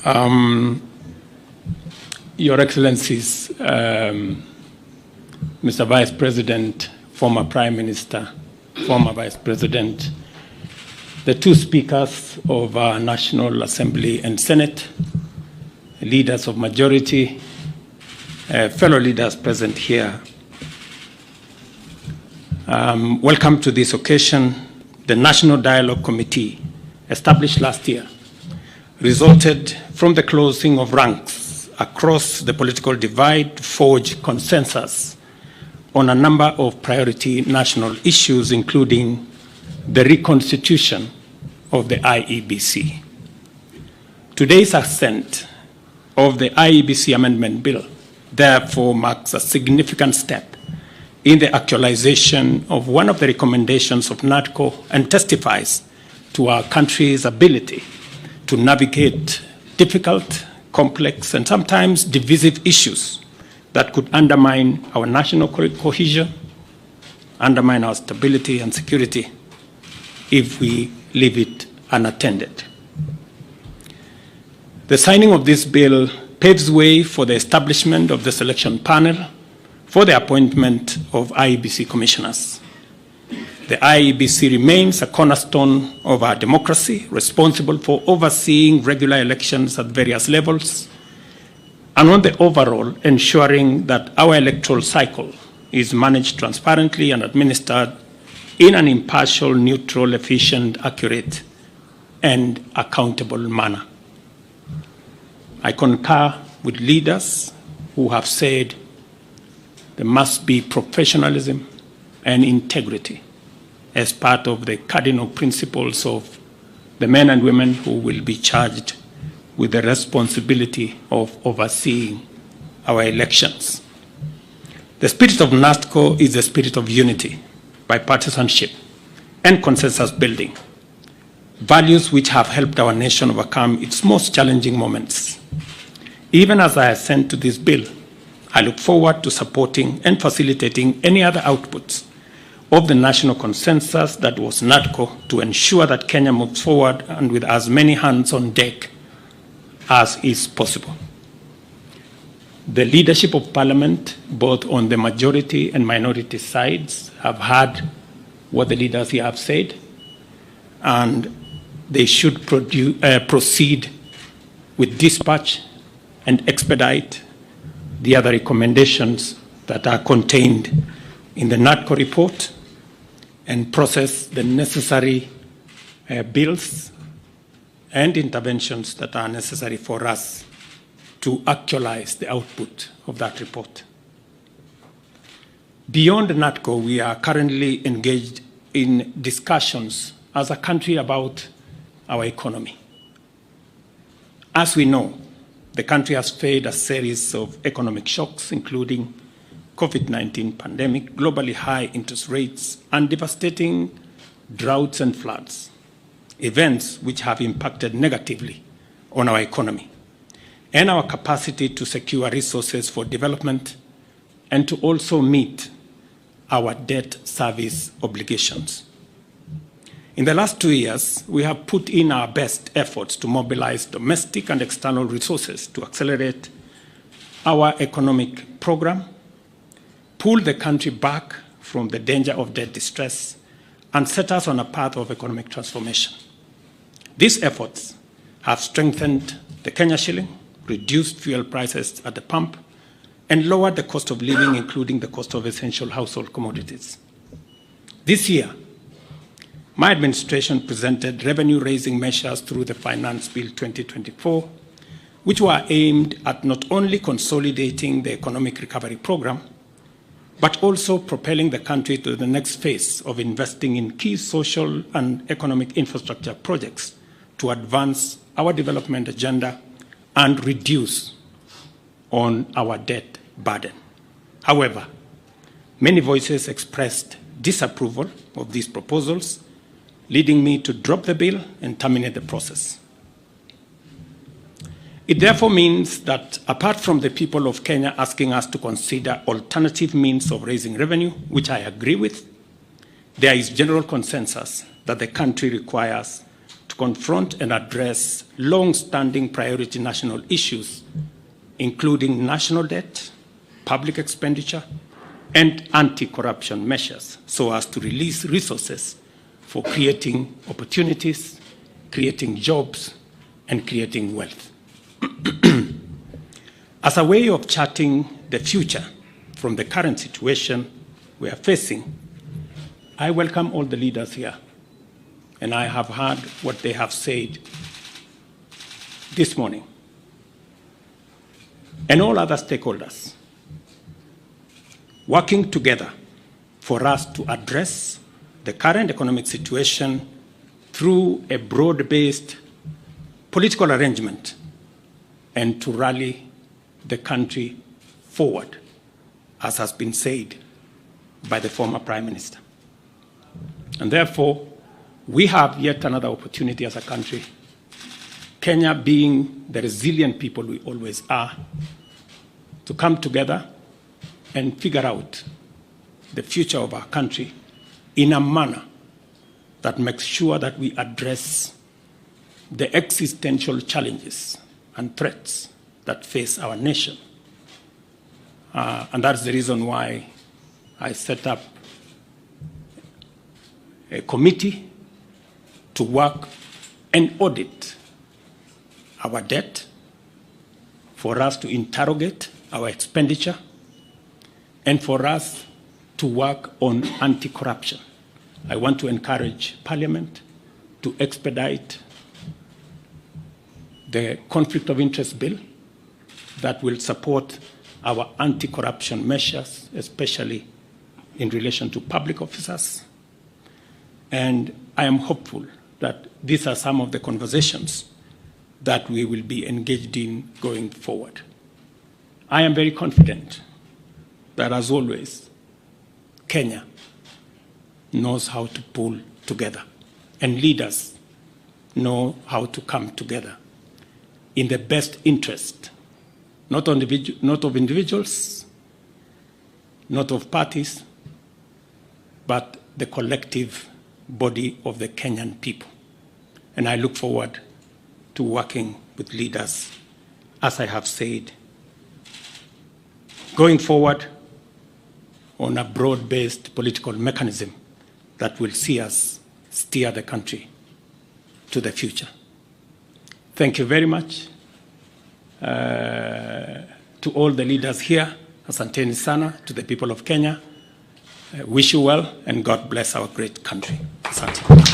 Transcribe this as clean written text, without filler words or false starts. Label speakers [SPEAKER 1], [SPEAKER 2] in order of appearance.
[SPEAKER 1] Your Excellencies, Mr. Vice President, former Prime Minister, former Vice President, the two speakers of our National Assembly and Senate, leaders of majority, fellow leaders present here. Welcome to this occasion. The National Dialogue Committee, established last year, resulted from the closing of ranks across the political divide to forge consensus on a number of priority national issues, including the reconstitution of the Iebc. Today's assent of the Iebc Amendment Bill therefore marks a significant step in the actualization of one of the recommendations of NADCO and testifies to our country's ability to navigate difficult, complex, and sometimes divisive issues that could undermine our national cohesion, undermine our stability and security if we leave it unattended. The signing of this bill paves way for the establishment of the selection panel for the appointment of Iebc commissioners. The Iebc remains a cornerstone of our democracy, responsible for overseeing regular elections at various levels, and on the overall, ensuring that our electoral cycle is managed transparently and administered in an impartial, neutral, efficient, accurate, and accountable manner. I concur with leaders who have said there must be professionalism and integrity as part of the cardinal principles of the men and women who will be charged with the responsibility of overseeing our elections. The spirit of NADCO is the spirit of unity, bipartisanship, and consensus building, values which have helped our nation overcome its most challenging moments. Even as I assent to this bill, I look forward to supporting and facilitating any other outputs of the national consensus that was NADCO to ensure that Kenya moves forward and with as many hands on deck as is possible. The leadership of Parliament, both on the majority and minority sides, have heard what the leaders here have said, and they should proceed with dispatch and expedite the other recommendations that are contained in the NADCO report and process the necessary bills and interventions that are necessary for us to actualize the output of that report. Beyond NADCO, we are currently engaged in discussions as a country about our economy. As we know, the country has faced a series of economic shocks, including COVID-19 pandemic, globally high interest rates, and devastating droughts and floods, events which have impacted negatively on our economy and our capacity to secure resources for development and to also meet our debt service obligations. In the last 2 years, we have put in our best efforts to mobilize domestic and external resources to accelerate our economic program, pull the country back from the danger of debt distress, and set us on a path of economic transformation. These efforts have strengthened the Kenya shilling, reduced fuel prices at the pump, and lowered the cost of living, including the cost of essential household commodities. This year, my administration presented revenue-raising measures through the Finance Bill 2024, which were aimed at not only consolidating the economic recovery program, but also propelling the country to the next phase of investing in key social and economic infrastructure projects to advance our development agenda and reduce on our debt burden. However, many voices expressed disapproval of these proposals, leading me to drop the bill and terminate the process. It therefore means that apart from the people of Kenya asking us to consider alternative means of raising revenue, which I agree with, there is general consensus that the country requires to confront and address long-standing priority national issues, including national debt, public expenditure, and anti-corruption measures, so as to release resources for creating opportunities, creating jobs, and creating wealth. As a way of charting the future from the current situation we are facing, I welcome all the leaders here, and I have heard what they have said this morning, and all other stakeholders, working together for us to address the current economic situation through a broad-based political arrangement and to rally the country forward, as has been said by the former Prime Minister. And therefore, we have yet another opportunity as a country, Kenya being the resilient people we always are, to come together and figure out the future of our country in a manner that makes sure that we address the existential challenges and threats that face our nation. And that's the reason why I set up a committee to work and audit our debt, for us to interrogate our expenditure, and for us to work on anti-corruption. I want to encourage Parliament to expedite the conflict of interest bill that will support our anti-corruption measures, especially in relation to public officers. And I am hopeful that these are some of the conversations that we will be engaged in going forward. I am very confident that, as always, Kenya knows how to pull together, and leaders know how to come together in the best interest, not of individuals, not of parties, but the collective body of the Kenyan people. And I look forward to working with leaders, as I have said, going forward on a broad-based political mechanism that will see us steer the country to the future. Thank you very much to all the leaders here. Asanteni sana to the people of Kenya. Wish you well, and God bless our great country. Asante.